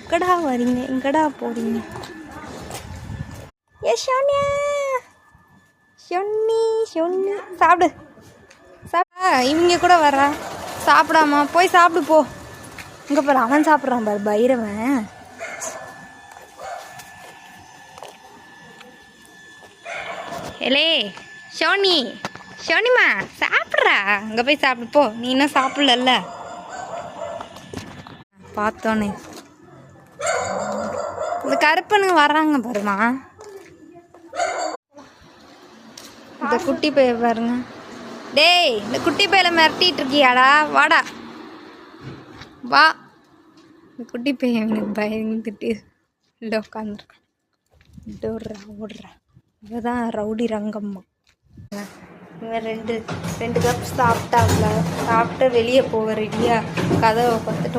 எங்கடா வரீங்க, எங்கடா போறீங்க? ஏ ஷோனியா, ஷொன்னி ஷொன்னி சாப்பிடு இவங்க கூட வர்றா சாப்பிடாமா, போய் சாப்பிடு போ. இங்கே பாரு அவன் சாப்பிட்றான் பாரு பைரவன். ஏலே ஷோனி, ஷோனிமா சாப்பிட்றா, அங்கே போய் சாப்பிடு போ. நீ இன்னும் சாப்பிடல பார்த்தோன்னே. இந்த கருப்பனுங்க வர்றாங்க பாருமா. இந்த குட்டி பைய பாருங்க. டேய் இந்த குட்டி பையில மிரட்டிட்டு இருக்கியாடா, வாடா வா. இந்த குட்டி பையன் எனக்கு பயந்துட்டு இல்லை உட்காந்துருக்கான். ஓடுறா ஓடுறா. இவதான் ரவுடி ரங்கம்மா. இவன் ரெண்டு கப் சாப்பிட்டாங்கள, சாப்பிட்டு வெளியே போக ரெடியா கதவை பார்த்துட்டு